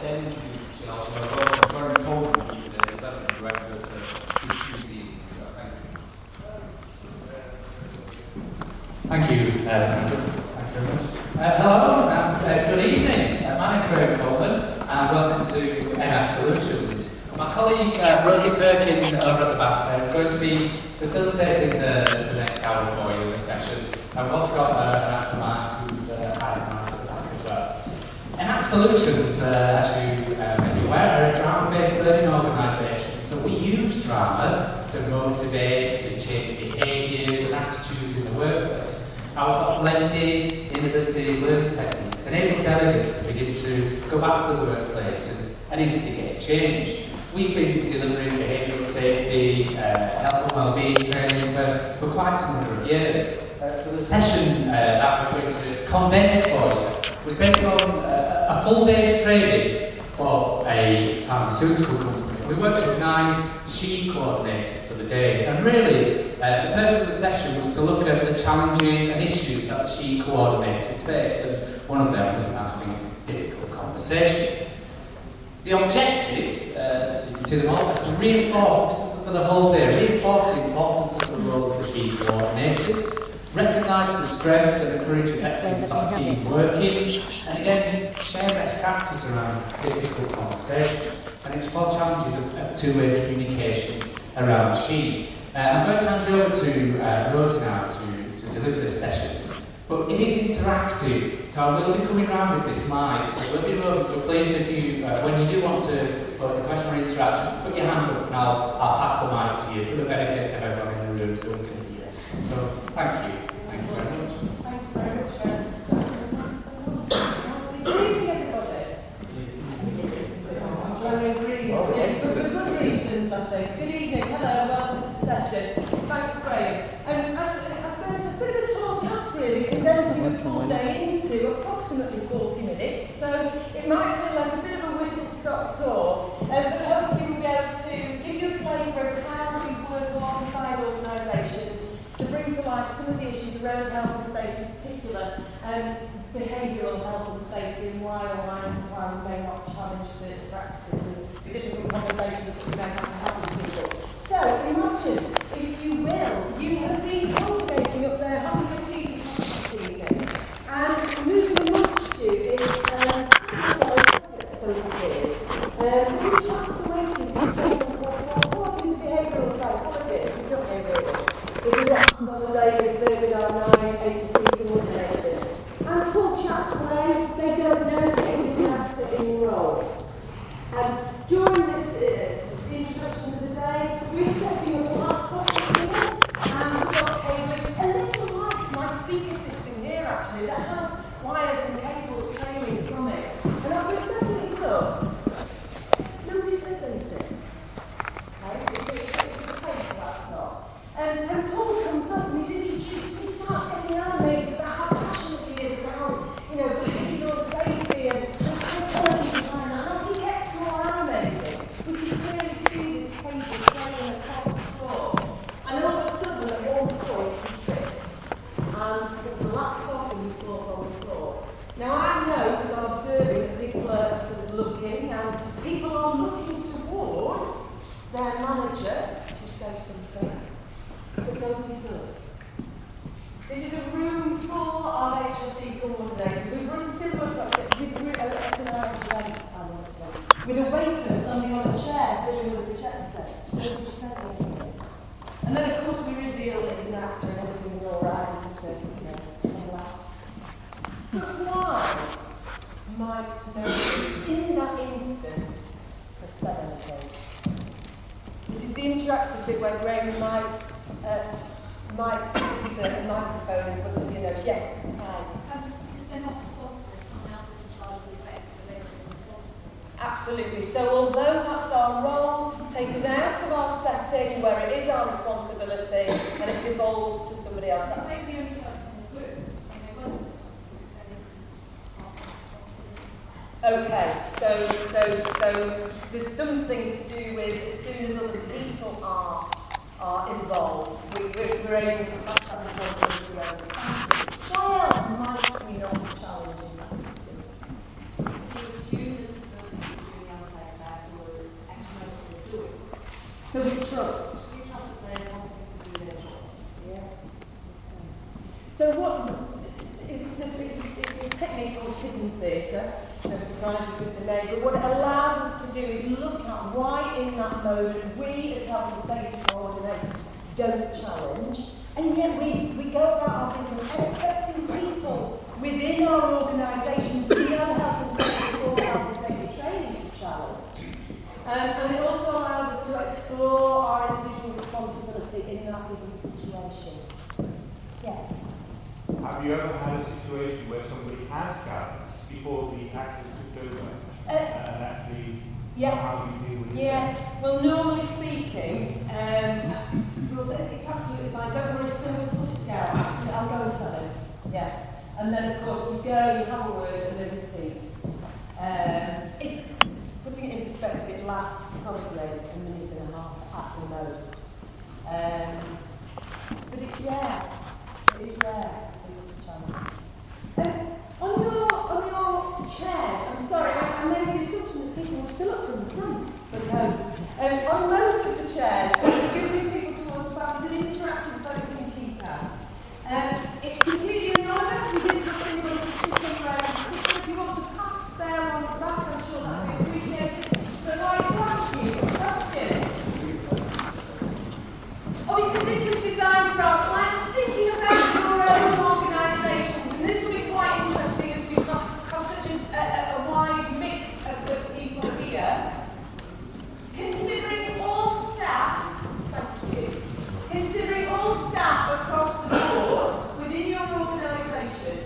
then introduce yourselves, and it's very important for the development director to introduce the evening. Thank you. Thank you very much. Hello and good evening. My name's Graham Coleman and welcome to Enact Solutions. My colleague Rosie Perkin over at the back there is going to be facilitating the next hour for you in the session. And we've also got an actor Mark who's hiding out at the back as well. Enact Solutions, as you may be aware, are a drama-based learning organisation. So we use drama to motivate, to change behaviours and attitudes in the workplace. Our sort of blended, innovative learning techniques enable delegates to begin to go back to the workplace and instigate change. We've been delivering behavioural safety, health and wellbeing training for quite a number of years. So the session that we're going to condense for you was based on a full day's training for a pharmaceutical company. We worked with 9 HSE Coordinators for the day, and really the purpose of the session was to look at the challenges and issues that the HSE Coordinators faced, and one of them was having difficult conversations. The objectives, so you can see them all, to reinforce, for the whole day, reinforce the importance of the role of the HSE Coordinators, recognise the strengths and encourage effective sort of team working, and again, share best practice around difficult conversations, and explore challenges of two-way communication around HSE. I'm going to hand you over to Rosie now to deliver this session. But it is interactive, so I will be coming around with this mic, so there will be room, so please if you, when you do want to pose a question or interact, just put your hand up and I'll pass the mic to you for the benefit of everyone in the room so we can hear. So thank you. Thank you very much. Thank you very much, Good evening, everybody. I'm trying to agree. Yeah, so for good reasons, I think. Good evening, hello, welcome to the session. Thanks, Graham. And I suppose it's a bit of a tall task, really, condensing the full day into approximately 40 minutes. So it might feel like a bit of a whistle-stop tour, but hopefully we'll be able to give you a flavour of how we work alongside organisations to bring to life some of the issues around health and safety, in particular behavioural health and safety, and why we may not challenge the practices and the difficult conversations that we may have to have with people. So imagine, if you will, you have been cultivating up there, having your teas and coffee this evening, and moving the lunch to is who chats away from what is behavioural psychologists, don't they really? It is often on the day with our 9 HSE coordinators. And Paul chats away, they don't know that he's an actor in the role. During this, the introductions of the day, we're setting up a laptop here, and we've got a little like my speaker system here actually, that has wires and cables trailing from it. And as we're setting it up, nobody says anything. Okay? It's a fake laptop. And Paul comes up and he's introduced, he starts getting animated about how passionate he is about, behavioural safety and the psychology behind that. And as he gets more animated, we can clearly see this cable trailing across the floor. And all of a sudden, at one point, he trips. And there's a laptop and he falls on the floor. Now I know, because I'm observing, that people are sort of looking, and people are looking towards their manager to say something. But nobody does. This is a room full of HSE coordinators. We've run similar projects with an Irish events with a waiter standing on a chair filling with a projector. Nobody says anything. And then of course we reveal that he's an actor and everything's alright and so laugh. But why might nobody in that instant have said anything? This is the interactive bit where Graham might just a microphone in front of your nose. Yes? Hi. Because they're not responsible, someone else is in charge of the effect, so they're responsible. Absolutely. So although that's our role, take us out of our setting where it is our responsibility and it devolves to somebody else. That might be the only person in the group, and they won't say something because they didn't pass on responsibility. Okay, so there's something to do with as soon as other people are involved, we're able to pass that responsibility over. Why else might we not challenge in that instance? To assume that the person who's So we trust. We trust that they're competent to do their job. Yeah. So what? It's a technique called hidden theatre. No surprises with the name. But what it allows us to do is look at why in that moment we as health and safety coordinators don't challenge, and yet we go about our business expecting people within our organisations who know health and safety or health and safety training to challenge. And it also allows us to explore our individual responsibility in that given situation. Yes? Have you ever had a situation where somebody has gathered before the actors took over and actually how you deal with it? Yeah, well, normally speaking, well, it's absolutely fine. Don't worry, someone will sort it out. Absolutely, I'll go and tell him. Yeah. And then, of course, you go, you have a word, and then repeat. Putting it in perspective, it lasts probably a minute and a half at the most. But it's rare. It is rare for you to challenge. On your chairs, I'm sorry, I made the assumption that people would fill up from the front, but no. On most of the chairs, giving people towards the back is an interactive focusing keypad. It's completely anonymous, you didn't have anybody to sit anywhere in particular. If you want to pass their ones back, I'm sure that would be appreciated. But I'd like to ask you a question. Obviously, this was designed for our clients. Thinking about your own organisations, and this will be quite interesting as we've got such a wide mix of people here. Considering all staff, thank you, considering all staff across the board within your organisation,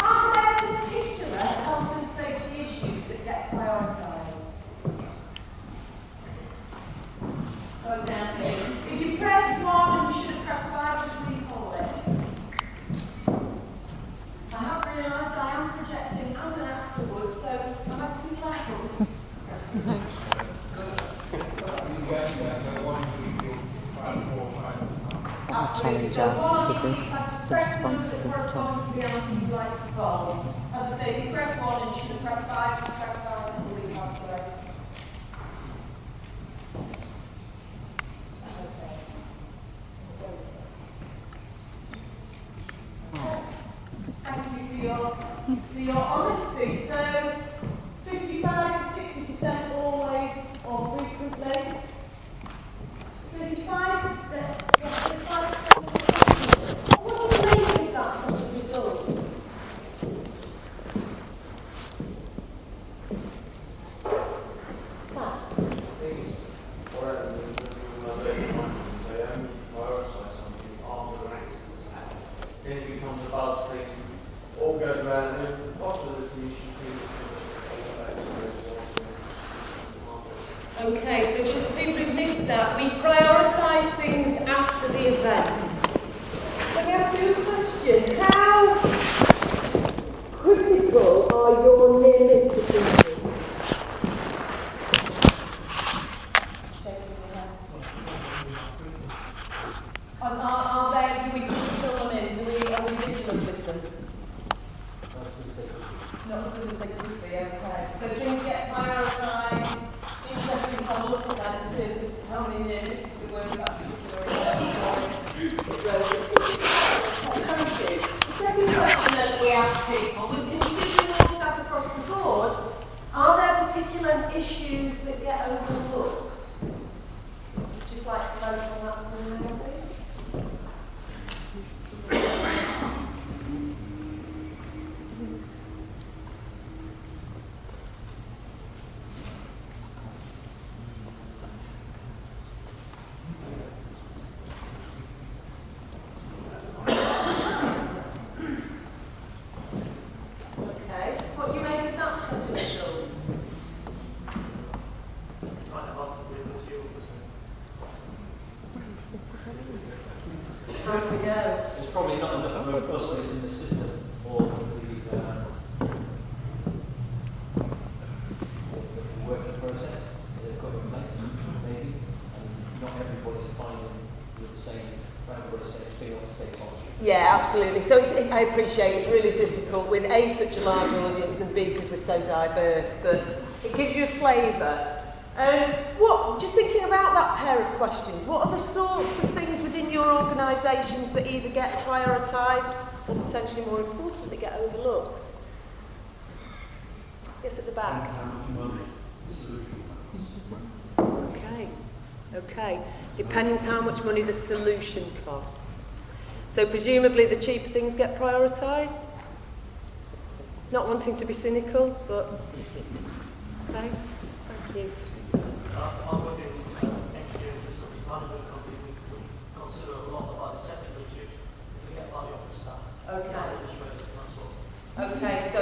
are there particular health and safety issues that get prioritised? Go down here. If you press 1 and you should have pressed 5, just recall it. I have realised I am projecting as an actor would, so I'm actually careful. Absolutely. So one on your keypad, just press the number that corresponds to the answer you'd like to follow. As I say, if you press 1 and you should have pressed 5, just press 5 and you'll recalculate. Thank you for your honesty. So 55 to 60% always or frequently. 35%. Yeah, 35%. What do you make of that sort of result? Okay, so just for people who've missed that, we prioritise things after the event. Let me ask you a question. How critical are your near-miss procedures? Are they, do we fill them in? Are we vigilant with them? Not as good as they could be, okay. So things get prioritised. Interesting to have a look at that in terms of how many near misses there were in that particular event. The second question that we asked people was, considering all staff across the board, are there particular issues that get overlooked? Would you just like to vote on that for a minute, please? There's probably not enough robustness in the system or the working process that they've got in place, maybe, and not everybody's finding with the same, everybody's saying what to say policy. Yeah, absolutely. So I appreciate it's really difficult with A, such a large audience, and B, because we're so diverse, but it gives you a flavour Just thinking about that pair of questions, what are the sorts of things within your organisations that either get prioritised or potentially more importantly get overlooked? Yes, at the back. Okay. Depends how much money the solution costs. So presumably the cheaper things get prioritised? Not wanting to be cynical, but okay, thank you. I'm working with engineering facilities management company. We consider a lot about the technical issues. We forget about the office staff. Okay, so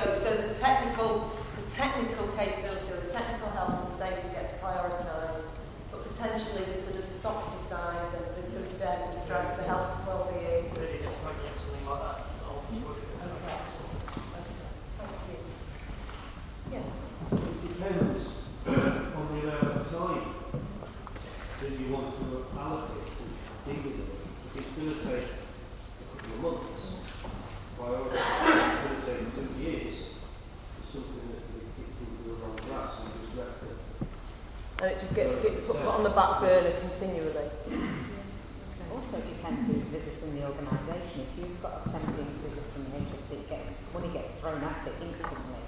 the technical capability or the technical health and safety gets prioritised, but potentially the sort of softer side of the good stress, the health and well-being. Really gets projects, something like that. Office work. Okay. Thank you. Yeah. It depends on the amount of time that you want to allocate to deal with it. If it's going to take a couple of months, priority, it's going to take 2 years, it's something that we kick into the wrong grass and just left it. And it just gets put on the back burner continually. It also depends who's visiting the organisation. If you've got a pending visit from the HSE, money gets thrown at it instantly.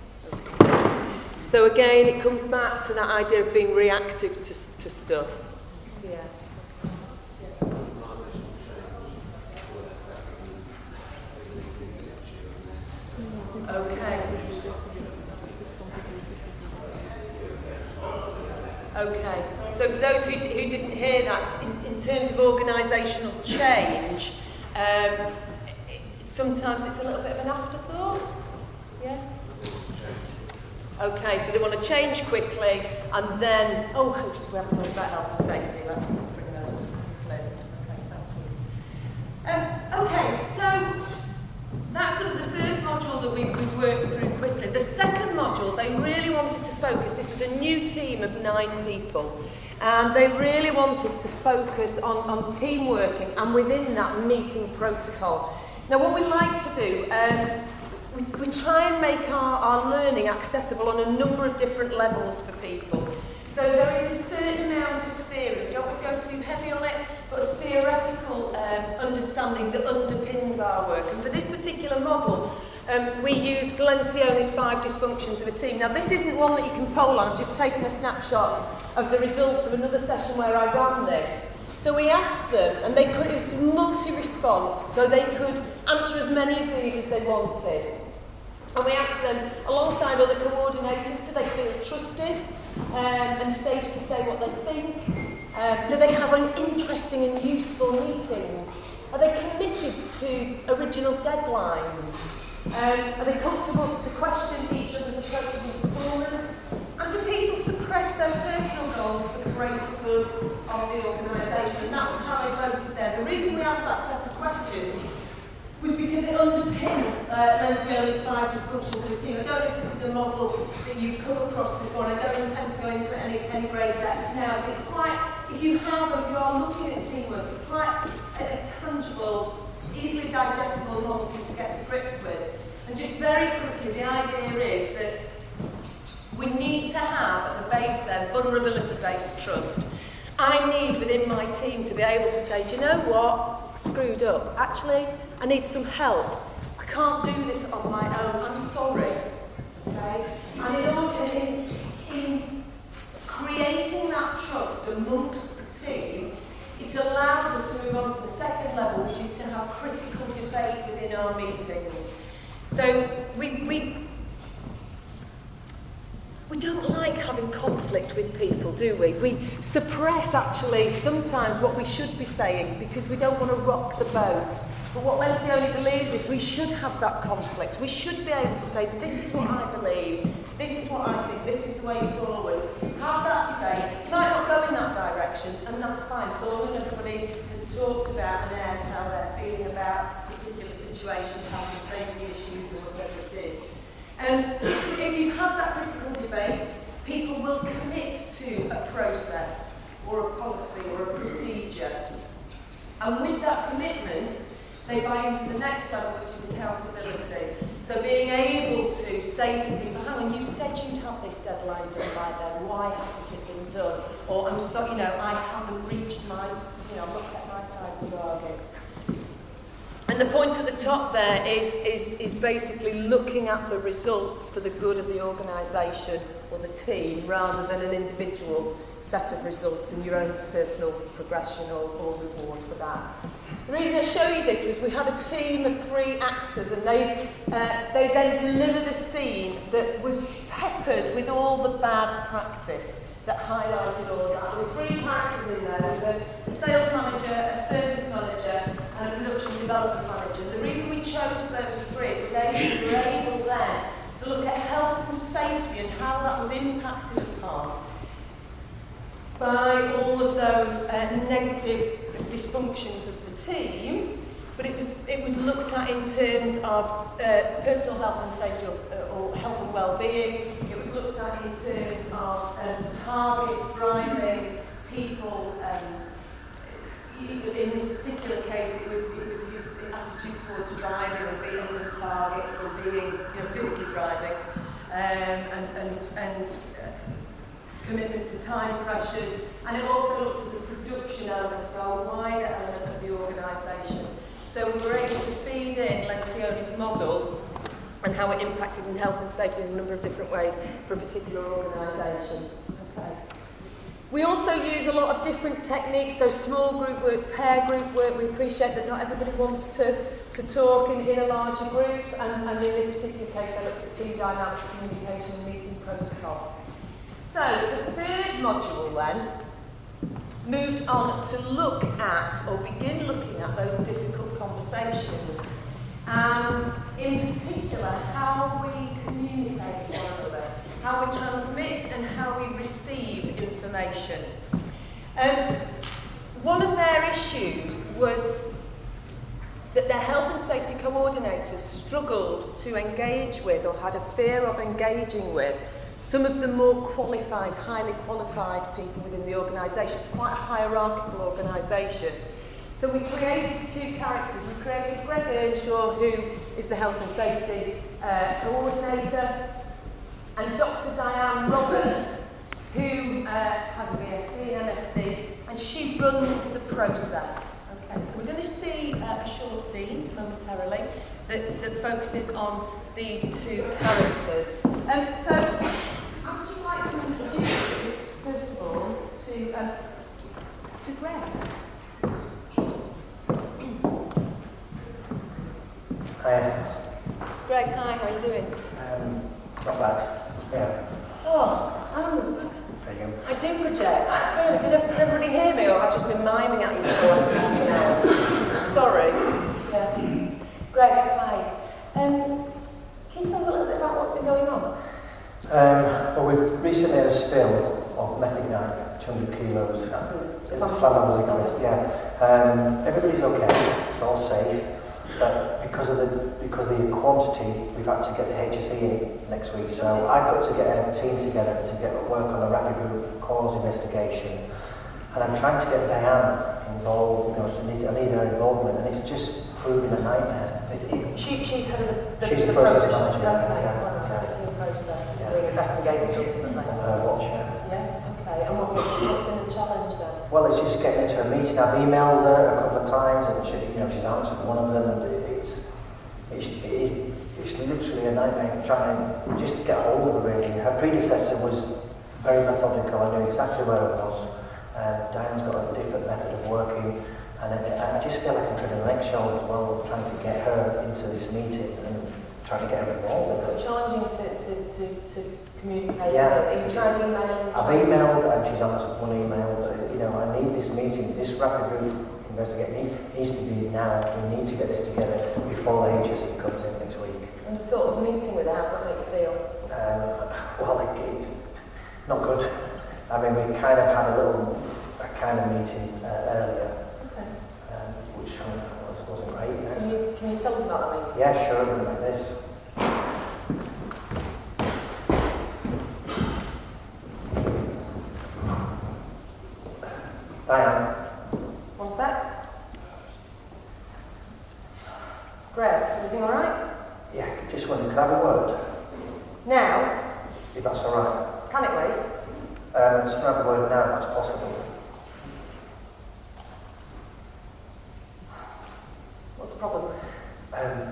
So again, it comes back to that idea of being reactive to stuff. Yeah. Okay. So for those who didn't hear that, in terms of organisational change, sometimes it's a little bit of an afterthought. Yeah. Okay, so they want to change quickly, and then, we haven't talked about health and safety. Let's bring those in. Okay, thank you. Okay, so that's sort of the first module that we worked through quickly. The second module, they really wanted to focus. This was a new team of 9 people, and they really wanted to focus on team working, and within that, meeting protocol. Now, what we like to do. We try and make our learning accessible on a number of different levels for people. So there is a certain amount of theory. We don't always go too heavy on it, but a theoretical understanding that underpins our work. And for this particular model, we used Glencione's 5 dysfunctions of a team. Now, this isn't one that you can poll on. I've just taken a snapshot of the results of another session where I ran this. So we asked them, and it was multi-response, so they could answer as many of these as they wanted. And we asked them, alongside other coordinators, do they feel trusted and safe to say what they think? Do they have an interesting and useful meetings? Are they committed to original deadlines? Are they comfortable to question each other's approaches and performance? And do people suppress their personal goals for the greater good of the organisation? And that's how they voted there. The reason we asked that set of questions was because it underpins Glencione's 5 dysfunctions of a team. I don't know if this is a model that you've come across before, and I don't intend to go into any great depth now, but it's quite, if you are looking at teamwork, it's quite a tangible, easily digestible model for you to get to grips with. And just very quickly, the idea is that we need to have at the base there vulnerability-based trust. I need within my team to be able to say, do you know what? Screwed up. Actually, I need some help. I can't do this on my own. I'm sorry. Okay? And in creating that trust amongst the team, it allows us to move on to the second level, which is to have critical debate within our meetings. So we don't like having conflict with people, do we? We suppress, actually, sometimes what we should be saying because we don't want to rock the boat. But what Lencioni believes is we should have that conflict. We should be able to say, this is what I believe, this is what I think, this is the way forward. Have that debate. You might not go in that direction, and that's fine, so long as everybody has talked about and aired how they're feeling about particular situations, health and safety issues, or whatever it is. If you've had that critical debate, people will commit to a process or a policy or a procedure. And with that commitment, they buy into the next level, which is accountability. So being able to say to people, hang on, deadline done by then? Why hasn't it been done? Or I'm sorry, I haven't reached my, I've not kept my side of the bargain. And the point at the top there is basically looking at the results for the good of the organisation or the team rather than an individual set of results and your own personal progression or reward for that. The reason I show you this was we had a team of 3 actors and they then delivered a scene that was peppered with all the bad practice that highlighted all that. There were 3 characters in there. There was a sales manager, a service manager and a production development manager. The reason we chose those 3 was we were able then to look at health and safety and how that was impacted upon by all of those negative dysfunctions of the team, but it was looked at in terms of personal health and safety or health and well-being. It was looked at in terms of targets driving people. In this particular case, it was his attitude towards driving and being under targets and being physically driving, and commitment to time pressures, and it also looked at the production elements, so a wider element of the organisation. So we were able to feed in Lencioni's model and how it impacted in health and safety in a number of different ways for a particular organisation. Okay. We also use a lot of different techniques, so small group work, pair group work. We appreciate that not everybody wants to talk in a larger group, and in this particular case they looked at team dynamics, communication and meeting protocol. So the 3rd module then moved on to look at, or begin looking at, those difficult conversations, and in particular how we communicate with one another, how we transmit and how we receive information. One of their issues was that their health and safety coordinators struggled to engage with, or had a fear of engaging with, some of the more qualified, highly qualified people within the organisation. It's quite a hierarchical organisation. So we created 2 characters. We created Greg Earnshaw, who is the health and safety coordinator, and Dr. Diane Roberts, who has a BSc and MSc, and she runs the process. Okay, so we're going to see a short scene momentarily that focuses on these 2 characters. So I would just like to introduce you, first of all, to Greg. Hi. Greg, hi, how are you doing? Not bad. Yeah. Oh, There you go. I do project. Really, did everybody hear me, or have I just been miming at you for the last half an hour? Sorry. Yeah. Greg, hi. Can you tell us a little bit about what's been going on? Well, we've recently had a spill of methignight, 200 kilos. It's flammable liquid. Yeah. Everybody's okay. It's all safe. But because of the quantity, we've had to get the HSE in next week. So I've got to get a team together to get work on a rapid root cause investigation. And I'm trying to get Diane involved. I need her involvement, and it's just proving a nightmare. She's head of She's the process manager. Yeah. It's in the process. It's being investigated ultimately. Watch, Yeah. Okay. And what's been the challenge then? Well, it's just getting into a meeting. I've emailed her a couple of times, and she's answered one of them, and it's literally a nightmare trying just to get hold of her. Really, her predecessor was very methodical. I knew exactly where it was. Diane's got a different method of working, and I just feel like I'm treading on eggshells as well, trying to get her into this meeting and trying to get her involved. So it's challenging to communicate. Yeah. Are you trying to email? I've emailed, and she's answered one email. But, I need this meeting. This rapid root investigation needs to be now. We need to get this together before the HSE comes in next week. And the thought of meeting with her, how does that make you feel? Well, it's not good. I mean, we kind of had a kind of meeting earlier, which wasn't great. Yes. Can you tell us about that meeting? Yeah, sure. Like this. Diane. One sec. Greg, everything all right? Yeah, just wondered, could I have a word? Now? If that's all right. Can it wait? Just grab a word now, if that's possible. What's the problem?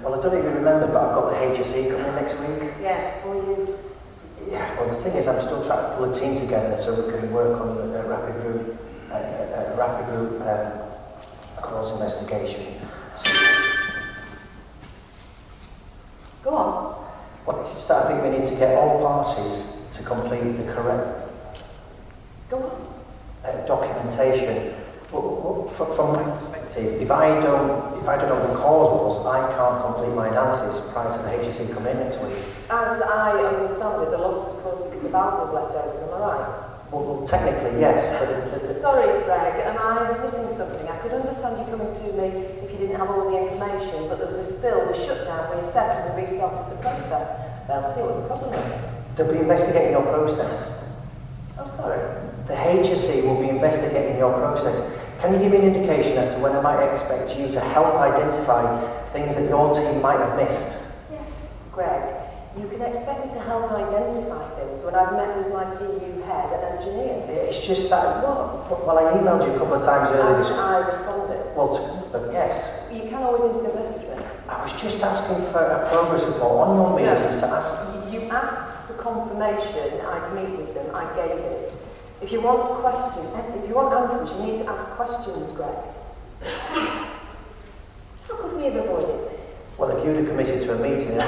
Well, I don't even remember, but I've got the HSE coming next week. Yes, for you. Yeah, well, the thing is, I'm still trying to pull a team together so we can work on a rapid route cause investigation. So, Go on. well, it's just that I think we need to get all parties to complete the correct Go on. documentation. Well, from my perspective, if I don't know what the cause was, I can't complete my analysis prior to the HSE coming in next week. As I understand it, the loss was caused because a valve was left open, am I right? Well, technically, yes, but Sorry, Greg, am I missing something? I could understand you coming to me if you didn't have all the information, but there was a spill, we shut down, we assessed, and we restarted the process. They'll see what the problem is. they'll be investigating your process. Oh, sorry. The HSE will be investigating your process. Can you give me an indication as to when I might expect you to help identify things that your team might have missed? Yes, Greg. You can expect me to help identify things when I've met with my PU head and engineer. It's just that... What? Well, I emailed you a couple of times earlier this week. I responded. Well, yes. You can always instant message me. I was just asking for a progress report on your meetings to ask... You asked for confirmation I'd meet with them, I gave it. If you want answers, you need to ask questions, Greg. How could we have avoided this? Well, if you'd have committed to a meeting...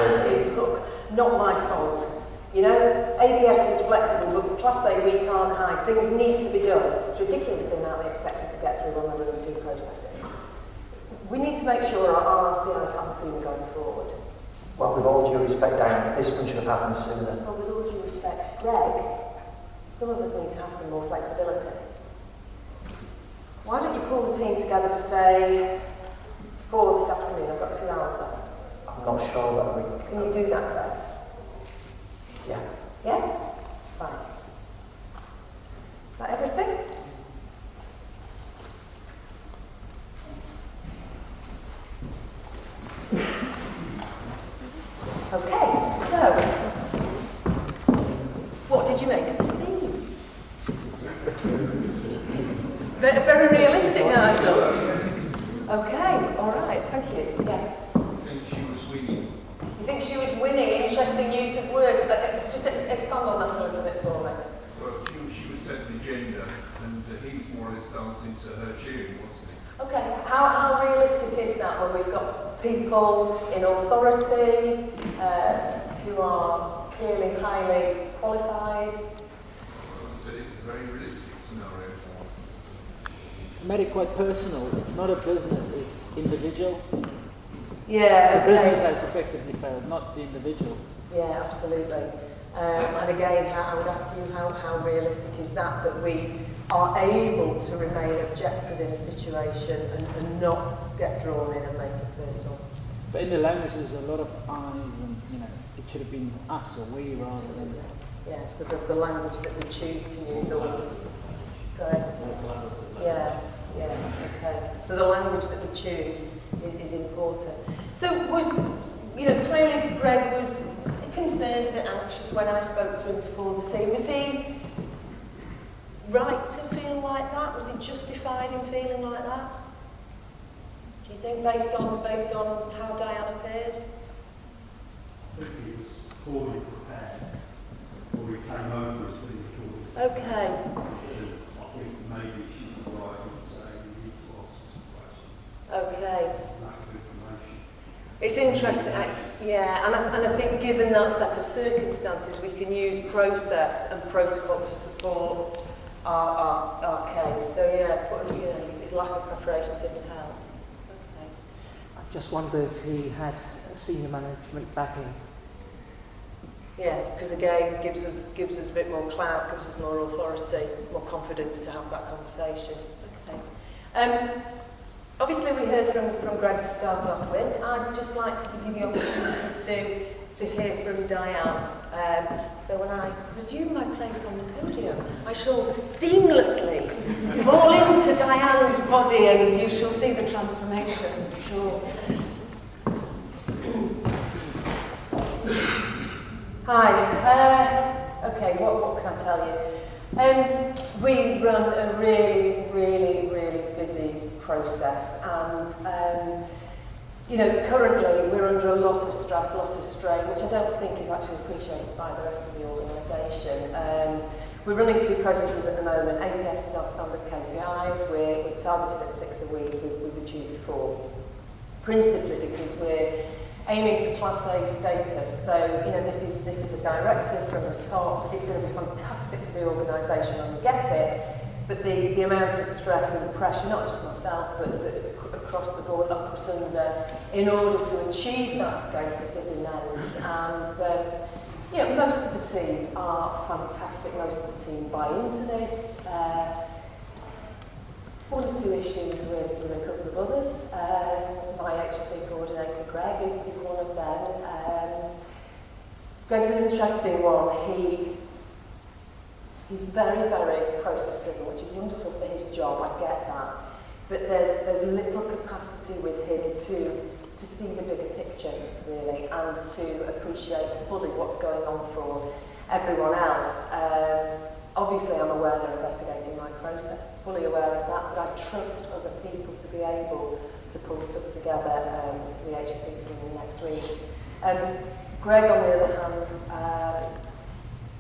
Look, not my fault. You know, ABS is flexible, but for Class A we can't hide. Things need to be done. It's ridiculous the amount they expect us to get through on the Room 2 processes. We need to make sure our RCIs happen sooner going forward. Well, with all due respect, Diane, this one should have happened sooner. Well, with all due respect, Greg, some of us need to have some more flexibility. Why don't you pull the team together for, say, 4 this afternoon? I've got 2 hours there. I'm not sure that we... Can you do that, Greg? Yeah. Yeah? Fine. Is that everything? Okay, so, what did you make of the scene? Very realistic, Nigel. Okay, all right, thank you. Yeah. I think she was winning. You think she was winning? Interesting use of word. Just expand on that a little bit for me. Well, she was setting the agenda, and he was more or less dancing to her cheering, wasn't he? Okay, how realistic is that when we've got people in authority who are clearly highly qualified? Well, so it was a very realistic scenario. Made it quite personal. It's not a business, it's individual. Yeah, The business has effectively failed, not the individual. Yeah, absolutely. And again, I would ask you, how realistic is that we are able to remain objective in a situation and not get drawn in and make it personal? But in the language, there's a lot of I's and, it should have been us or we rather than... Yeah, so the language that we choose to use or... Sorry? Yeah, okay. So the language that we choose is important. So clearly Greg was concerned, a bit anxious when I spoke to him before the scene. Was he right to feel like that? Was he justified in feeling like that? Do you think, based on how Diane appeared? I think he was poorly prepared before he came over as we were talking. Okay. I think maybe she was right in saying we need to ask some questions. Okay. Lack of information. It's interesting, and I think given that set of circumstances, we can use process and protocol to support our case. So his lack of preparation didn't help. Okay. I just wonder if he had senior management backing. Yeah, because again, gives us a bit more clout, gives us more authority, more confidence to have that conversation. Okay. Obviously, we heard from Greg to start off with. I'd just like to give you the opportunity to hear from Diane. So when I resume my place on the podium, I shall seamlessly fall into Diane's body and you shall see the transformation, I'm sure. Hi. Okay, what can I tell you? We run a really busy process, and you know, currently we're under a lot of stress, a lot of strain, which I don't think is actually appreciated by the rest of the organisation. We're running 2 processes at the moment. APS is our standard KPIs. We're targeted at 6 a week. We've achieved 4, principally because we're aiming for Class A status. So, you know, this is a directive from the top. It's going to be fantastic for the organisation when we get it. But the amount of stress and pressure, not just myself, but across the board, up and under, in order to achieve that status is immense. And you know, most of the team are fantastic. Most of the team buy into this. 1 or 2 issues with a couple of others. My HSE coordinator, Greg, is one of them. Greg's an interesting one. He's very process driven, which is wonderful for his job, I get that. But there's little capacity with him to see the bigger picture, really, and to appreciate fully what's going on for everyone else. Obviously, I'm aware they're investigating my process, fully aware of that, but I trust other people to be able to pull stuff together for the HSE meeting next week. Greg, on the other hand,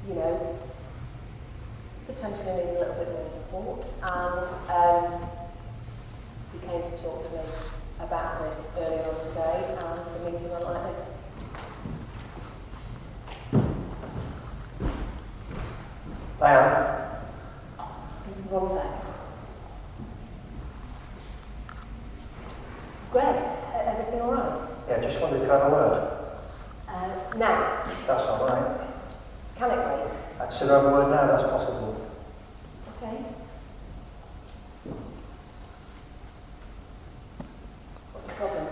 you know, potentially needs a little bit more support, and he came to talk to me about this earlier on today, and the meeting went like this. Diane? 1 sec. Greg, everything all right? Yeah, just wanted to have a word. Now. That's all right. Can it wait? I'd sooner have a word now, that's possible. Okay. What's the problem?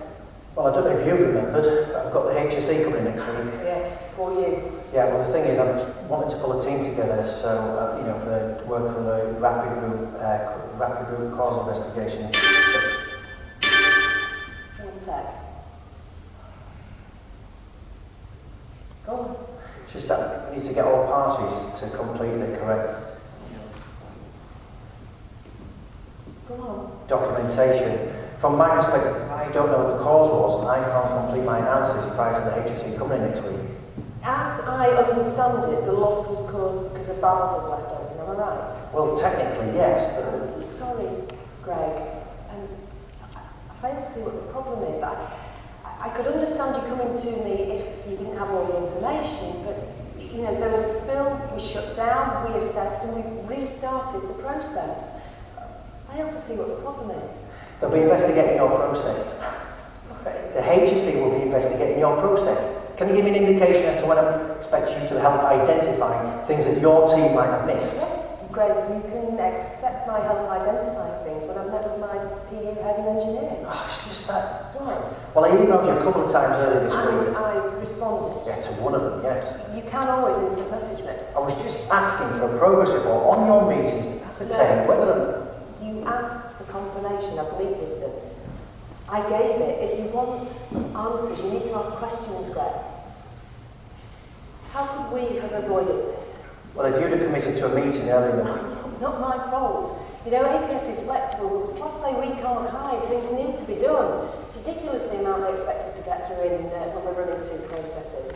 Well, I don't know if you remembered, but I've got the HSE coming next week. Yes, for you. Yeah, well, the thing is, I'm wanting to pull a team together, so, you know, for the work for the rapid root cause investigation. 1 sec. Go on. Just that we need to get all parties to complete the correct Go on. documentation. From my perspective, if I don't know what the cause was, I can't complete my analysis prior to the HSE coming next week. As I understand it, the loss was caused because a valve was left open, am I right? Well, technically, yes, but... Sorry, Greg, and I fail to see what the problem is. I could understand you coming to me if you didn't have all the information, but, you know, there was a spill, we shut down, we assessed, and we restarted the process. I fail to see what the problem is. They'll be investigating your process. Sorry. The HSE will be investigating your process. Can you give me an indication as to when I expect you to help identify things that your team might have missed? Yes, Greg, you can expect my help identifying things when I've met with my PE head and engineer. Oh, it's just that. Right. Well, I emailed you a couple of times earlier this week. And I responded. Yeah, to one of them, yes. You can always instant message me. I was just asking for a progress report on your meetings to ascertain whether... You asked for confirmation, I believe with them. I gave it. If you want answers, you need to ask questions, Greg. How could we have avoided this? Well, if you'd have committed to a meeting earlier in the week... Not my fault. You know, APS is flexible. Plus, we can't hide. Things need to be done. It's ridiculous the amount they expect us to get through when we're running 2 processes.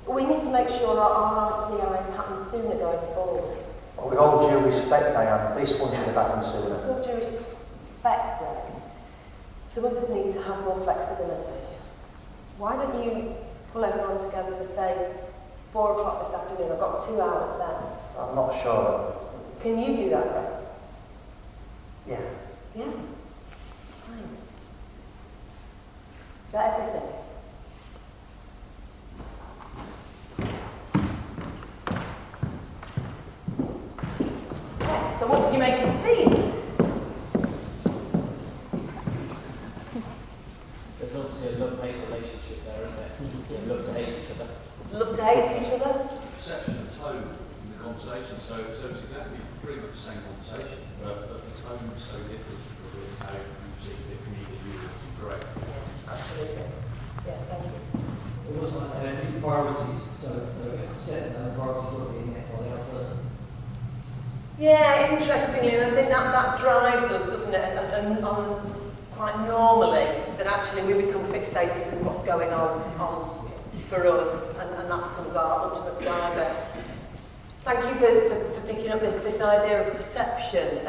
We need to make sure our RCIs happen sooner going forward. Well, with all due respect, Diane, this one should have happened sooner. With all due respect, Greg, some of us need to have more flexibility. Why don't you pull everyone together for, say, 4 o'clock this afternoon? I've got 2 hours then. I'm not sure. Can you do that, Greg? Yeah. Yeah. Fine. Is that everything? Okay, so what did you make of the scene? There's obviously a love-hate relationship there, isn't there? They love to hate each other. Love to hate each other? Perception and tone in the conversation, so it's exactly pretty much the same conversation, but the tone is so different with how you perceive it from either you or from Greg. Absolutely. Yeah, thank you. It was like different priorities, so set the priorities were being met by the other person. Yeah, interestingly, and I think that drives us, doesn't it? And quite normally, that actually we become fixated with what's going on for us, and that becomes our ultimate driver. Thank you for picking up this idea of perception.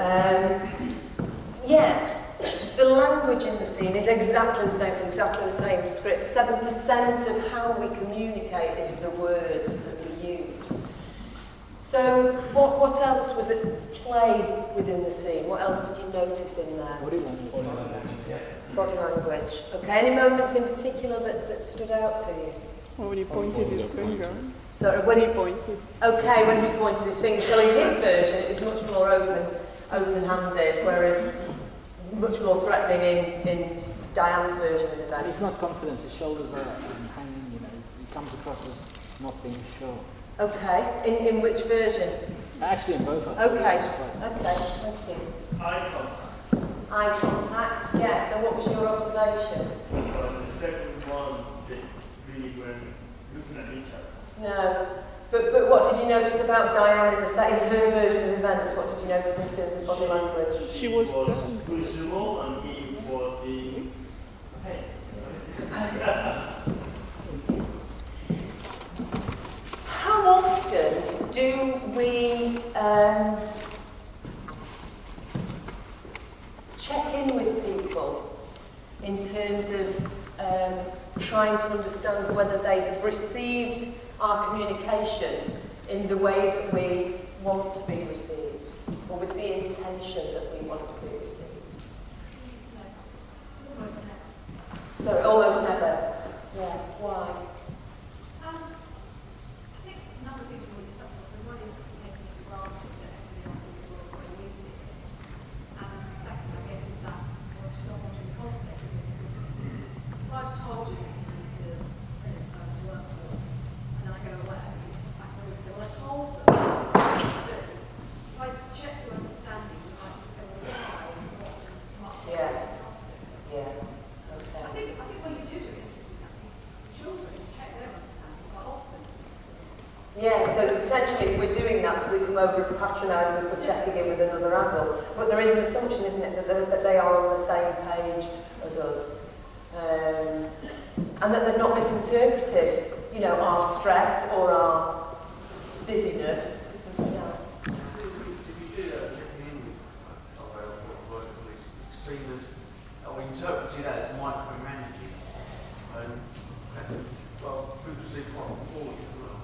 Yeah, the language in the scene is exactly the same. It's exactly the same script. 7% of how we communicate is the words that we use. So, what else was at play within the scene? What else did you notice in there? Body language. Body language, yeah. Body language. Okay, any moments in particular that stood out to you? When he pointed his finger. Sorry, when he pointed. Okay, when he pointed his finger. So in his version, it was much more open-handed, whereas much more threatening in Diane's version of events. He's not confident. His shoulders are hanging. You know, he comes across as not being sure. Okay, in which version? Actually, in both. Okay, thank you. Eye contact. Eye contact, yes. So what was your observation? Well, the second one, they really weren't looking at each other. No. But what did you notice about Diane in her version of events? What did you notice in terms of body language? She was crucible and he was being paid. How often do we check in with people in terms of trying to understand whether they have received our communication in the way that we want to be received, or with the intention that we want to be received? Almost never. Sorry, almost never. Yeah, why? I think it's a number of things we want to talk about. So one is taking it for granted that everybody else sees the world the way we see it. And the second, I guess, is that not wanting to conflict, is it? Because if I've told you you need to work for, and then I go away, I can always say, well, I told them what to do. If I check your understanding, I can say, well, this is how you want to come up with Yeah. something to do. Yeah. Okay. I think when you do interesting, I think children check their understanding quite often. Yeah, so potentially if we're doing that, does it come over as patronising if we're checking in with another adult? But there is an assumption, isn't it, that they are on the same page as us. And that they've not misinterpreted, you know, our stress or our busyness for something else. If you do that checking in with someone else or work police, it's seen as, or interpreted as micromanaging. And, well, people see quite poorly as well.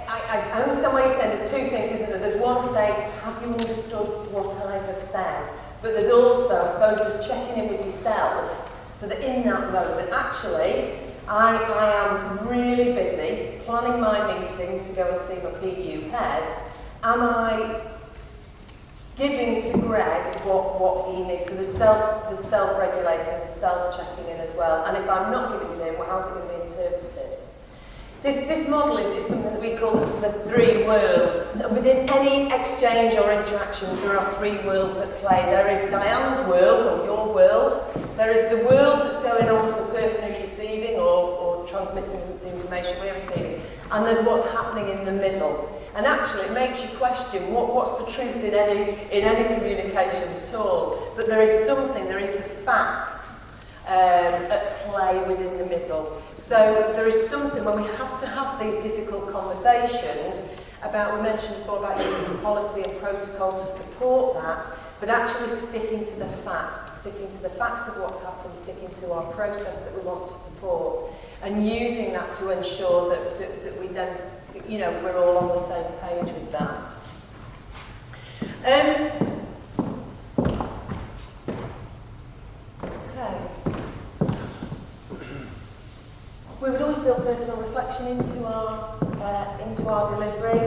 I understand what you're saying. There's two things, isn't there? There's one saying, have you understood what I have said? But there's also, I suppose, there's checking in with yourself, so that in that moment, actually, I am really busy planning my meeting to go and see my PU head. Am I giving to Greg what he needs? So the self-regulating, the self-checking in as well. And if I'm not giving to him, well, how's it going to be interpreted? This model is something that we call the three worlds. Within any exchange or interaction, there are three worlds at play. There is Diane's world, or your world. There is the world that's going on for the person who's receiving or transmitting the information we're receiving. And there's what's happening in the middle. And actually, it makes you question what's the truth in any communication at all. But there is something, there is the facts at play within the middle. So there is something when we have to have these difficult conversations about, we mentioned before about using policy and protocol to support that, but actually sticking to the facts of what's happened, sticking to our process that we want to support, and using that to ensure that we then, you know, we're all on the same page with that. Okay. We would always build personal reflection into our delivery.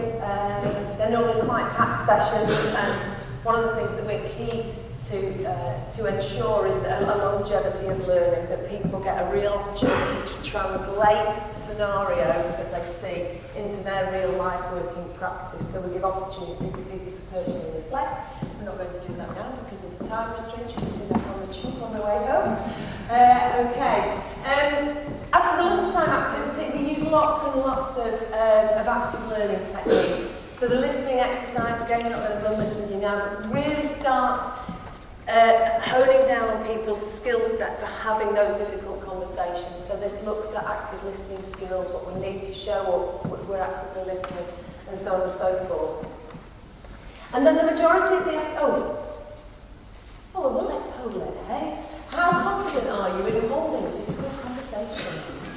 They're normally quite packed sessions, and one of the things that we're key to ensure is that a longevity of learning, that people get a real opportunity to translate scenarios that they see into their real life working practice. So we give opportunity for people to personally reflect. We're not going to do that now because of the time restriction. We'll do that on the tube on the way home. Okay. After the lunchtime activity, we use lots and lots of active learning techniques. So the listening exercise, again, I'm not going to run this with you now, but really starts honing down on people's skill set for having those difficult conversations. So this looks at active listening skills, what we need to show or we're actively listening, and so on and so forth. And then the majority of the well, let's poll it, hey? How confident are you in holding difficult conversations?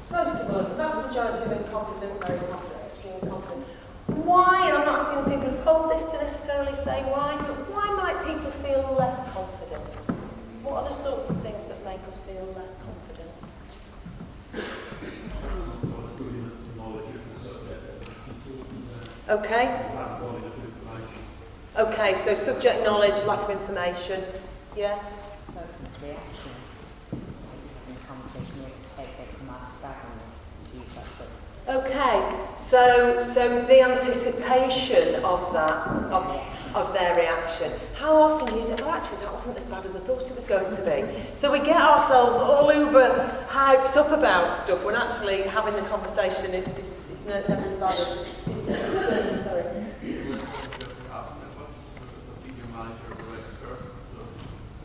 Most of us, the vast majority of us confident, very confident, extremely confident. Why, and I'm not asking people who hold this to necessarily say why, but why might people feel less confident? What are the sorts of things that make us feel less confident? Okay. Okay, so subject knowledge, lack of information. Yeah? Person's reaction. Having a conversation with take mark back on it to use that phrase. Okay, so the anticipation of that, of their reaction. How often do you say, well actually that wasn't as bad as I thought it was going to be. So we get ourselves all uber hyped up about stuff when actually having the conversation is never as bad as sorry.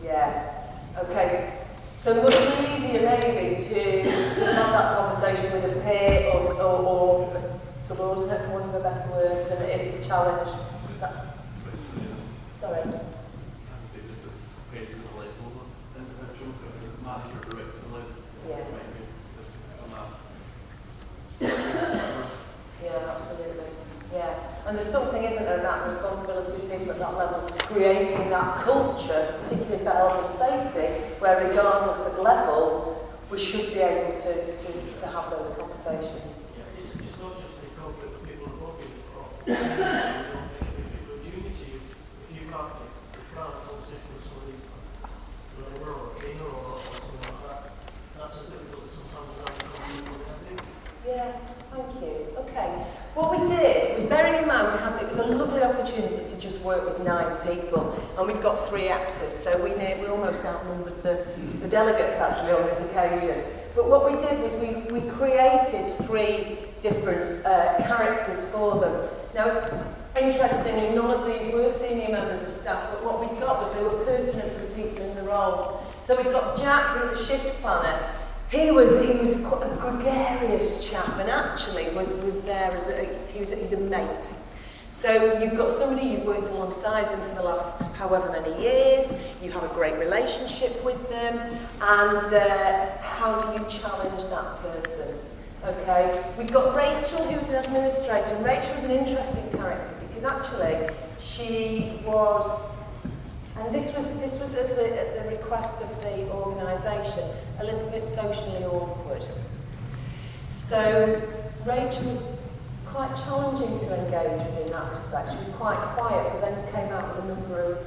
Yeah. Okay. So much easier maybe to have that conversation with a peer or a subordinate, for want of a better word, than it is to challenge that. Sorry. Yeah, absolutely. Yeah. And there's something, isn't there, that responsibility of people at that level, creating that culture, particularly for health and safety, where regardless of level, we should be able to have those conversations. Yeah, it's not just the conflict that people are working on. If you're junior to you, if you can't have a conversation with somebody, or a cleaner or something like that, that's a difficult sometimes without the conflict with everything. Yeah, thank you. Okay. What we did was, bearing in mind it was a lovely opportunity to just work with 9 people, and we'd got 3 actors, so we almost outnumbered the delegates actually on this occasion. But what we did was we created 3 different characters for them. Now, interestingly, none of these were senior members of staff, but what we got was they were pertinent for people in the role. So we've got Jack, who's a shift planner. He was quite a gregarious chap, and actually was there as he's a mate. So you've got somebody you've worked alongside them for the last however many years. You have a great relationship with them, and how do you challenge that person? Okay, we've got Rachel, who's an administrator, and Rachel's an interesting character because actually she was. And this was at the request of the organisation, a little bit socially awkward. So Rachel was quite challenging to engage with in that respect. She was quite quiet, but then came out with a number of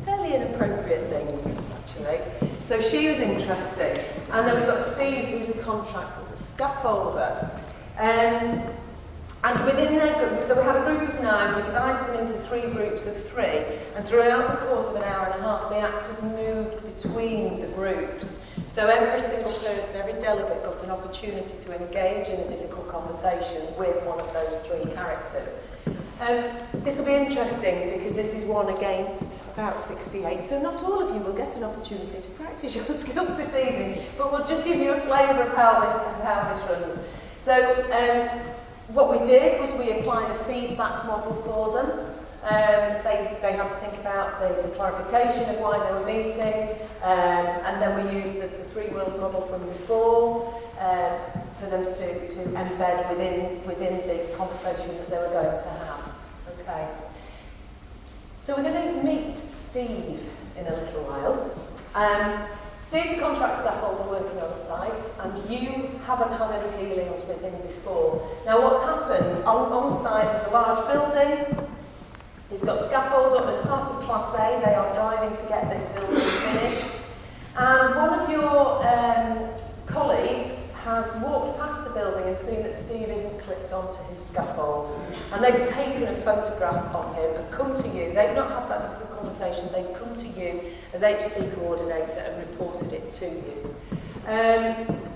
fairly inappropriate things, actually. So she was interesting. And then we've got Steve, who's a contract scaffolder. And within their group, so we had a group of 9, we divided them into 3 groups of 3, and throughout the course of an hour and a half, the actors moved between the groups. So every single person, every delegate got an opportunity to engage in a difficult conversation with one of those 3 characters. This will be interesting because this is 1 against about 68, so not all of you will get an opportunity to practice your skills this evening, but we'll just give you a flavour of how this runs. So, what we did was we applied a feedback model for them. They had to think about the clarification of why they were meeting, and then we used the 3-wheel model from before for them to embed within the conversation that they were going to have. Okay. So we're going to meet Steve in a little while. Steve's a contract scaffolder working on site, and you haven't had any dealings with him before. Now, what's happened, on site there's a large building. He's got scaffold up as part of Class A. They are driving to get this building finished. And one of your colleagues has walked past the building and seen that Steve isn't clipped onto his scaffold. And they've taken a photograph of him and come to you. They've not had that difficult conversation. They've come to you as HSE Coordinator and reported it to you.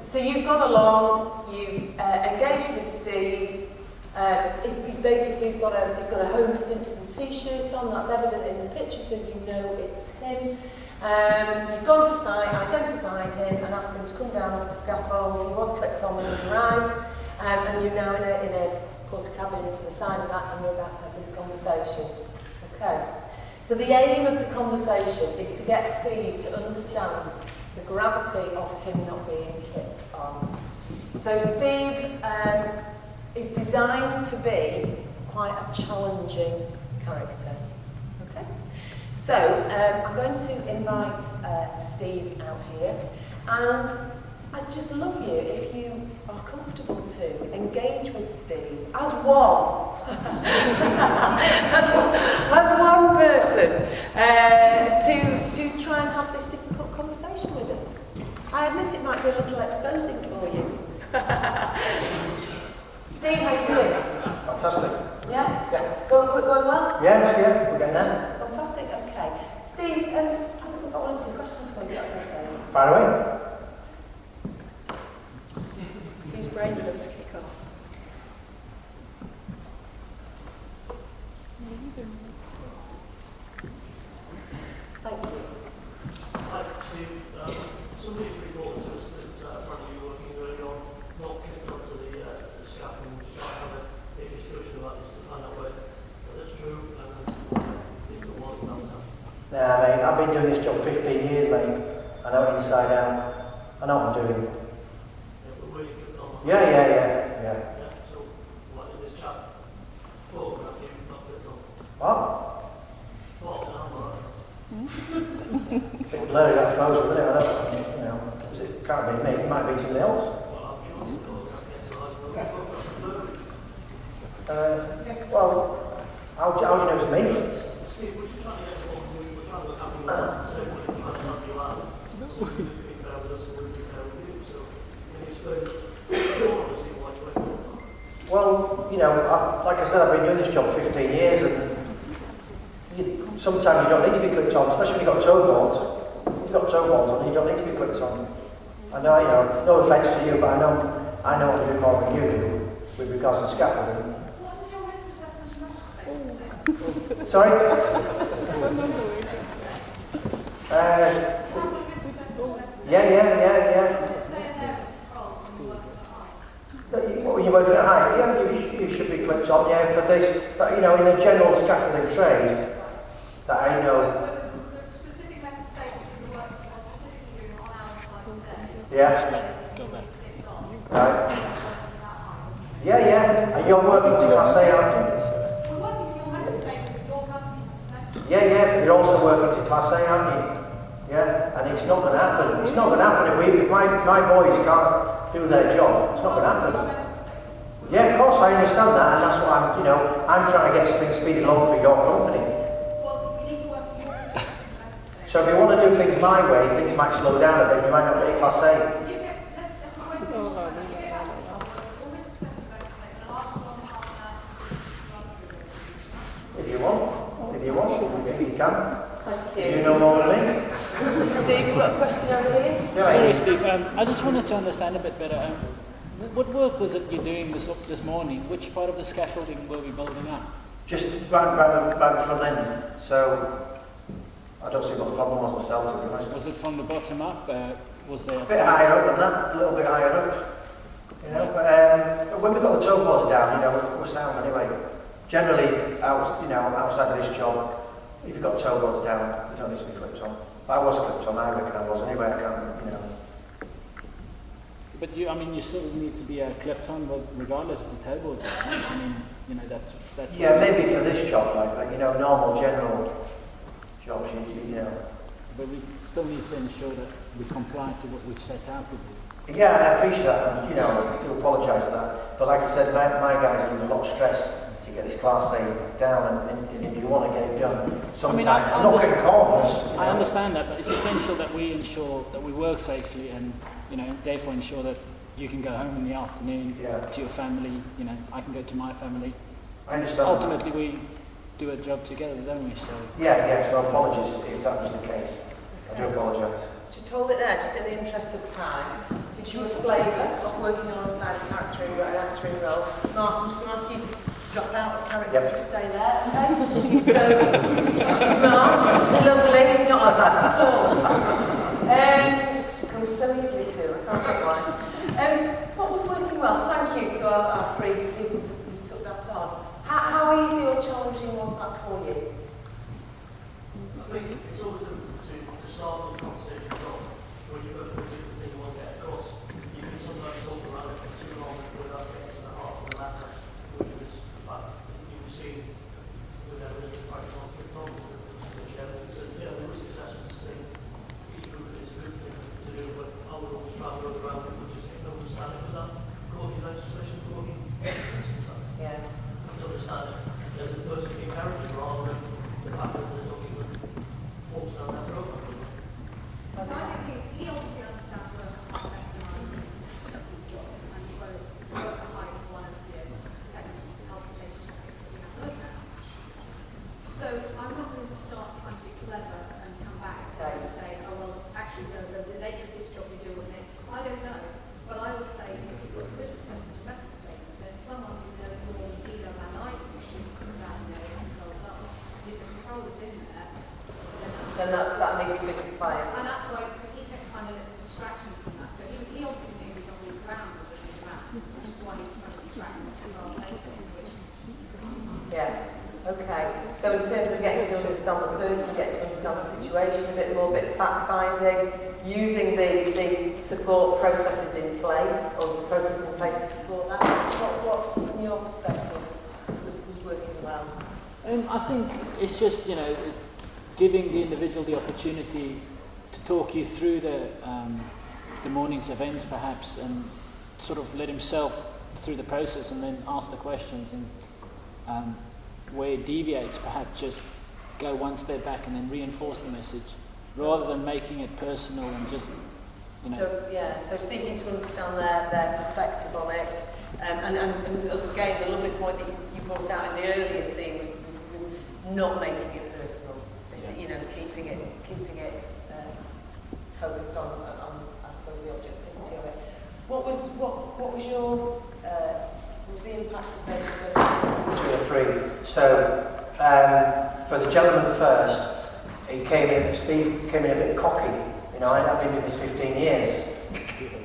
So you've gone along, you've engaged with Steve. He's got a Homer Simpson t-shirt on, that's evident in the picture, so you know it's him. You've gone to site, identified him and asked him to come down off the scaffold. He was clipped on when he arrived, and you're now in a porta cabin to the side of that, and you're about to have this conversation. Okay. So the aim of the conversation is to get Steve to understand the gravity of him not being clipped on. So Steve is designed to be quite a challenging character. Okay? So I'm going to invite Steve out here, and I'd just love you, if you are comfortable to, engage with Steve as one. as one person to try and have this difficult conversation with him. I admit it might be a little exposing for you. Steve, how you doing? Fantastic. Yeah? Going well? Yeah, we're getting there. Fantastic, okay. Steve, I think we've got one or two questions for you, that's okay. By the way. Who's brave enough to kick off? Thank you. Hi, Steve. Somebody's reported to us that apparently you're working early on, not getting up to the scaffold, which I have a discussion about this to find out whether that's true and if it was about that. Nah, mate, I've been doing this job 15 years, mate. I know it inside out. I know what I'm doing. Yeah. So, what did this chap photograph you not get done? What? Well, I'm alright. Bit blurry that photo, isn't it? I don't, you know, it can't be me, it might be somebody else. Well, I'm sure the photograph gets large, Well, how do you know it's me? Steve, we're just trying to get to what we're trying to look after you out, so we're trying to help you out. So you can be fair with us and we'll be fair with you. So, can you explain? Well, you know, like I said, I've been doing this job 15 years, and sometimes you don't need to be clipped on, especially when you've got toe boards. You've got toe boards on, you don't need to be clipped on. I know, you know, no offence to you, but I know what to do more than you do with regards to scaffolding. What is your risk assessment and not Sorry? Yeah. When you're working at height, yeah, you should be clipped on, yeah, for this. But, you know, in the general scaffolding trade, that I know. The specific method statement you work specifically doing on our side today. Yeah. Right. Yeah. And you're working to Class A, aren't you? We're working to your method statement with your company. Yeah, but you're also working to Class A, aren't you? Yeah, and it's not going to happen. It's not going to happen if my boys can't do their job. It's not going to happen. Yeah, of course, I understand that, and that's what I'm trying to get things speeded along for your company. Well, we need to work to your specific method statement. So if you want to do things my way, things might slow down a bit. You might not get Class A. Let's always do all risk assessment method statement, and I'll go on half an hour. If you want, if you can. Thank you. You know more than me. Steve, you've got a question over here? Yeah, Sorry, Steve. I just wanted to understand a bit better. What work was it you're doing this morning? Which part of the scaffolding were we building up? Just round the front end. So I don't see what the problem was myself, to be honest. Was it from the bottom up? Was there A bit higher up than that, a little bit higher up. You know, but when we got the toe boards down, you know, we're sound anyway. Generally, outside of this job, if you've got toe boards down, you don't need to be clipped on. I was clipped on, I reckon I was anyway. I can't, you know. But you still need to be clipped on, regardless of the toe boards. I mean, you know, that's. Yeah, maybe for this job, like you know, normal general jobs, you know. but we still need to ensure that we comply to what we've set out to do. Yeah, and I appreciate that, and, you know, I do apologise for that. But like I said, my guys are under a lot of stress to get this Class A down, and if you want to get it done sometime, I'm not getting corners. I understand that, but it's essential that we ensure that we work safely and, you know, therefore ensure that you can go home in the afternoon to your family, you know, I can go to my family. I understand. Ultimately, we do a job together, don't we? So. Yeah, so apologies if that was the case. I do apologise. Just hold it there, just in the interest of time. Gives you a flavour of working alongside an acting role. Mark, I'm just going to ask you to drop out of character, just stay there, okay? So, Mark, it's lovely, he's not like that at all. Goes so easily too, I can't get why. What was working well? Thank you to our three people who took that on. How easy or challenging was that for you? I think it's always difficult to start those conversations off when you've got a particular thing you want to get across. You can sometimes talk around it for too long without getting to the heart of the matter, which was, you can see with evidence of quite conflict problems which evidence. So, yeah, the risk assessment thing is a good thing to do, but I would always try to work around it, which is understanding of that quality legislation, quality systems. Yeah. Understand it as a person being character rather than the fact that the document falls down that road. But I think he obviously understands where the concept of that's his job, and whereas work behind is one of the second health and safety topics that we have to look at. So I'm not going to start trying to be clever and come back and say, oh well, actually the nature of this job we do with it, I don't know. But I would say if you've got this assessment and method statement, then someone who knows more than he does and I do should come down there and tell us up. If the controller's in there, then that needs to be compliant. And that's why, because he kept trying to distract me from that. So he obviously knew he was on the ground with the ground, which is why he was trying to distract me from our which. Yeah. Okay. So in terms of getting to understand the person, getting to understand the situation a bit more, a bit of fact finding, using the support processes in place, or the processes in place to support that, what from your perspective was working well? I think it's just, you know, giving the individual the opportunity to talk you through the morning's events perhaps, and sort of let himself through the process and then ask the questions, and where it deviates perhaps just go one step back and then reinforce the message rather than making it personal and just, you know. So seeking to understand their perspective on it, and again the lovely point that you brought out in the earlier scene was not making it personal. You know, keeping it focused on I suppose the objectivity of it. What was the impact of those? 2 or 3. So for the gentleman first, Steve came in a bit cocky. You know, I've been doing this 15 years.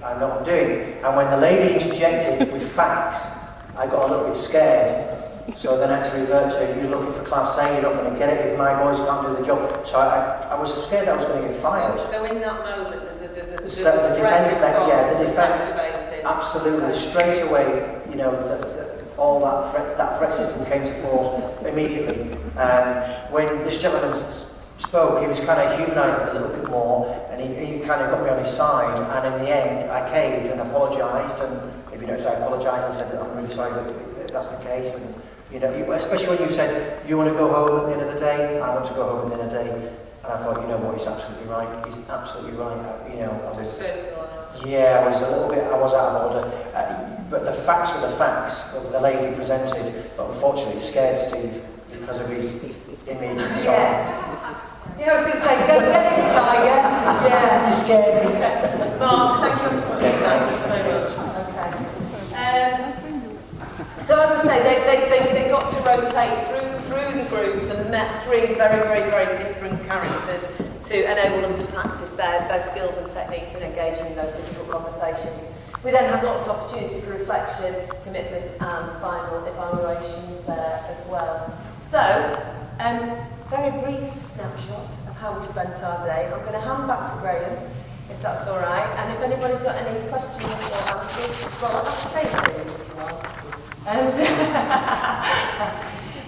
I know what I'm doing. And when the lady interjected with facts, I got a little bit scared. So then I had to revert to, you're looking for Class A, you're not going to get it if my boys can't do the job. So I was scared I was going to get fired. So in that moment, there's the defence, the defence activated. Absolutely, straight away, you know, all that threat system came to force immediately. When this gentleman spoke, he was kind of humanising it a little bit more, and he kind of got me on his side, and in the end I caved and apologised, and if you notice I apologised and said that I'm really sorry that that's the case, and you know, especially when you said you want to go home at the end of the day, I want to go home at the end of the day, and I thought, you know what, he's absolutely right, you know, I was personalised. Yeah, I was a little bit, I was out of order, but the facts were the facts that the lady presented, but unfortunately it scared Steve because of his image and so on. Yeah, I was going to say, get it, Tiger. Yeah. You scared me. Mark, thank you so much. Okay. So as I say, they got to rotate through the groups and met 3 very, very, very different characters to enable them to practice their skills and techniques and engaging in those difficult conversations. We then had lots of opportunity for reflection, commitments and final evaluations there as well. So, very brief snapshot of how we spent our day. I'm going to hand back to Graham, if that's all right. And if anybody's got any questions or answers, well, I'll stay there if you want.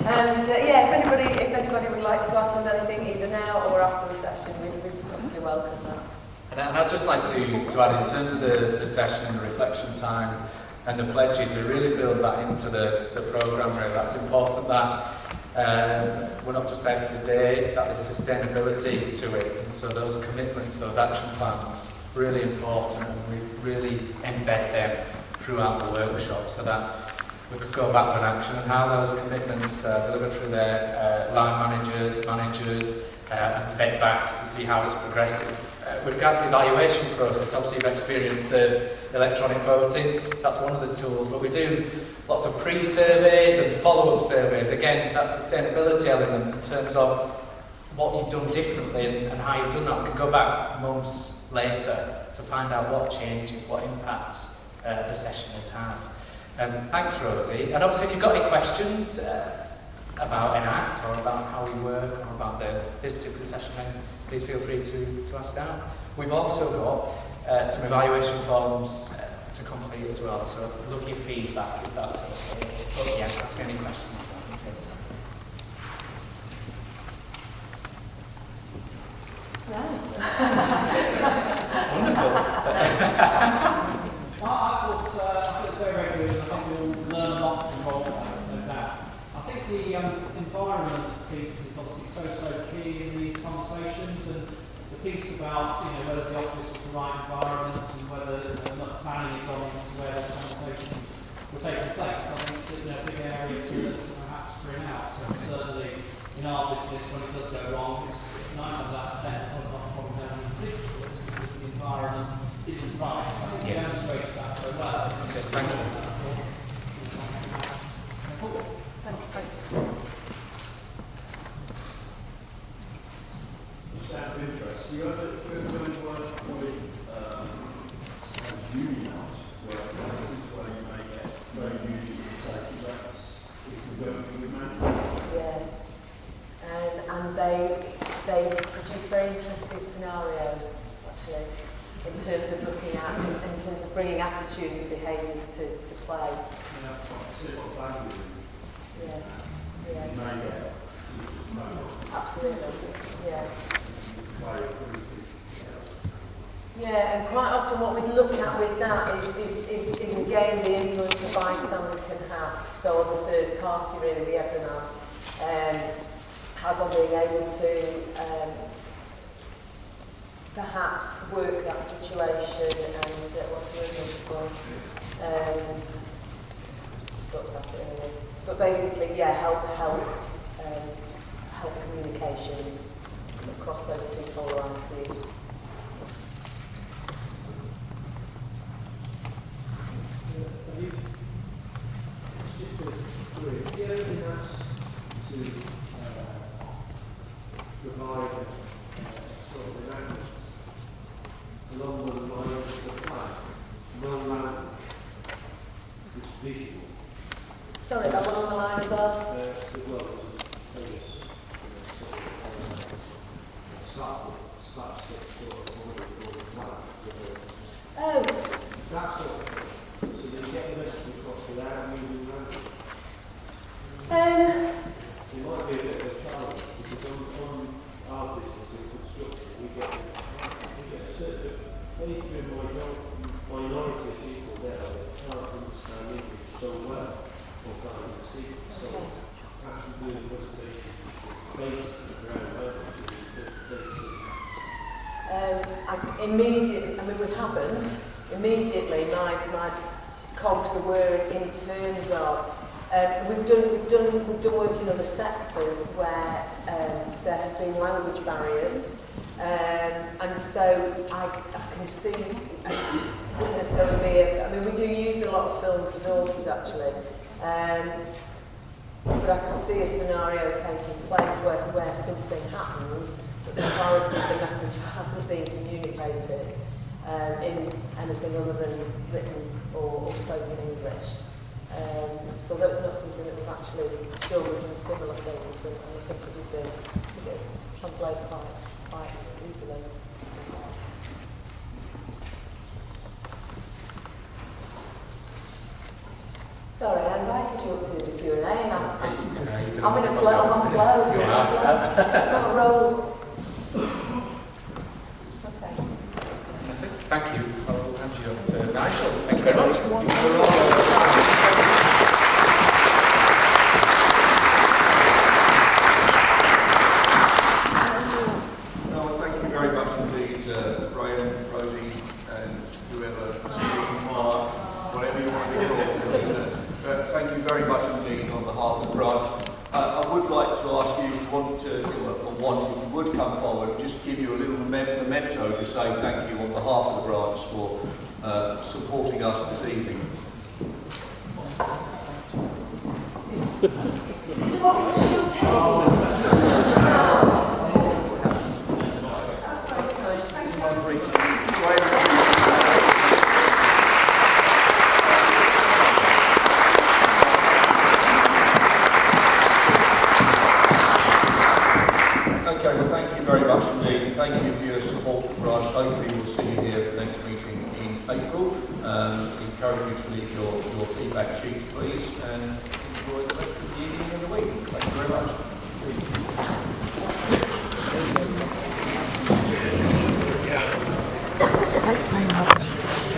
And yeah, if anybody anybody would like to ask us anything, either now or after the session, we obviously welcome that. And I'd just like to add, in terms of the session and the reflection time and the pledges, we really build that into the programme really. That's important that we're not just there for the day, that there's sustainability to it. And so those commitments, those action plans, really important, and we really embed them throughout the workshop so that we could go back with action, and how those commitments are delivered through their line managers, and fed back to see how it's progressing. With regards to the evaluation process, obviously you've experienced the electronic voting, that's one of the tools, but we do lots of pre-surveys and follow-up surveys. Again, that sustainability element in terms of what you've done differently and how you've done that. We can go back months later to find out what changes, what impacts the session has had. Thanks, Rosie. And obviously, if you've got any questions about Enact or about how we work or about this particular session, then please feel free to ask down. We've also got some evaluation forms to complete as well, so I'd love your feedback if that's okay. But yeah, ask any questions at the same time. Wonderful. I thought it was very, very good. I think we'll learn a lot from all of that, no doubt. I think the environment piece is obviously so key in these conversations, and the piece about whether the office was the right environment and whether enough planning is gone into where those conversations were taking place. I think it's a big area to perhaps bring out. So certainly in our business, when it does go wrong, it's 9 times out of 10 it's not a problem having because the environment isn't right. I think you demonstrated that so well. Okay, thank you. Thanks. Just out of interest, you ever work with unions where you may get very union safety reps if you're working with management? Yeah. And they produce very interesting scenarios, actually, in terms of looking at, in terms of bringing attitudes and behaviours to play. Yeah. Absolutely. Yeah. Yeah, and quite often what we'd look at with that is again the influence the bystander can have. So the third party, really, the everyman, has on being able to perhaps work that situation and what's the word we talked about it earlier. But basically, yeah, help communications across those two polarised views. It's just a query. Have you ever been asked to provide sort of enactment along the lines of the plan, well-rounded, this visual? Sorry, along the lines of? Slapstick sort of plan. Oh. That sort of thing. So you get the message across without using language. It might be a bit of a challenge because on our business in construction we get a certain minority of people there that can't understand English so well or can't even speak. So actually doing a presentation based on the ground language is we haven't. Immediately, my cogs are whirring in terms of we've done work in other sectors where there have been language barriers, and so I can see it wouldn't necessarily be. We do use a lot of filmed resources actually, but I can see a scenario taking place where something happens, but the clarity of the message hasn't been communicated in anything other than written or spoken English. So that's not something that we've actually done in similar things, and I think it would be translated quite easily. Sorry, I invited question or two in the Q&A, and I'm in a flow. I'm on flow. You are. I'm on a roll. Okay. That's it. Thank you. I'll hand you over to Nigel. Thank you very much. Thank you very much indeed, Graham, Rosie, and whoever, Steve, Mark, whatever you want to call. Thank you very much indeed on behalf of the branch. I would like to ask you if you would come forward, just give you a little memento to say thank you on behalf of the branch for supporting us this evening. Okay, well thank you very much indeed. Thank you for your support for the branch. Hopefully we'll see you here at the next meeting in April. Encourage you to leave your feedback sheets please and enjoy the rest of the evening and the week. Thank you very much. Thanks very much.